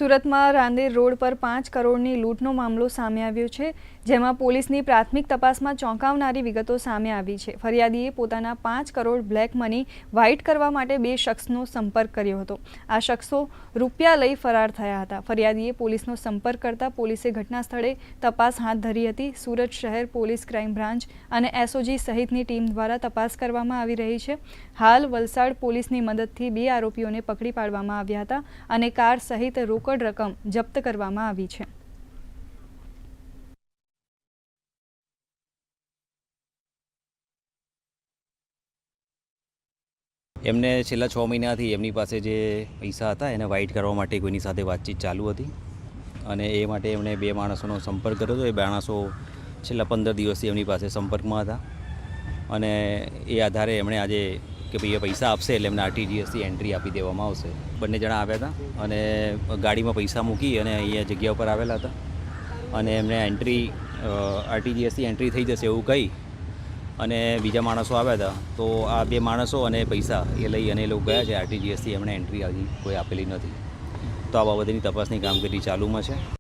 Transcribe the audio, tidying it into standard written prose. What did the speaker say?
સુરતમાં રાંદેર રોડ પર 5 કરોડની લૂંટનો મામલો સામે આવ્યો છે, જેમાં પોલીસની પ્રાથમિક તપાસમાં ચોંકાવનારી વિગતો સામે આવી છે। ફરિયાદીએ પોતાના 5 કરોડ બ્લેક મની વ્હાઇટ કરવા માટે 2 શખ્સનો સંપર્ક કર્યો હતો। આ શખ્સો રૂપિયા લઈ ફરાર થયા હતા। ફરિયાદીએ પોલીસનો સંપર્ક કરતા પોલીસે ઘટના સ્થળે તપાસ હાથ ધરી હતી। સુરત શહેર પોલીસ ક્રાઇમ બ્રાન્ચ અને એસઓજી સહિતની ટીમ દ્વારા તપાસ કરવામાં આવી રહી છે। હાલ વલસાડ પોલીસની મદદથી 2 આરોપીઓને પકડી પાડવામાં આવ્યા હતા અને કાર સહિત રોકડ રકમ જપ્ત કરવામાં આવી છે। એમને છેલ્લા 6 મહિનાથી એમની પાસે જે પૈસા હતા એને વાઇટ કરવા માટે કોઈની સાથે વાતચીત ચાલુ હતી અને એ માટે એમણે 2 માણસોનો સંપર્ક કર્યો હતો। એ માણસો છેલ્લા 15 દિવસથી એમની પાસે સંપર્કમાં હતા અને એ આધારે એમણે આજે કે ભાઈ એ પૈસા આપશે એટલે એમને આરટીજીએસથી એન્ટ્રી આપી દેવામાં આવશે। બંને જણા આવ્યા હતા અને ગાડીમાં પૈસા મૂકી અને અહીંયા જગ્યા ઉપર આવેલા હતા અને એમને એન્ટ્રી આરટીજીએસથી એન્ટ્રી થઈ જશે એવું કહી અને બીજા માણસો આવ્યા હતા। તો આ 2 માણસો અને પૈસા એ લઈ અને એ લોકો ગયા છે। આરટીજીએસથી એમણે એન્ટ્રી હજી કોઈ આપેલી નથી। તો આ બાબતની તપાસની કામગીરી ચાલુમાં છે।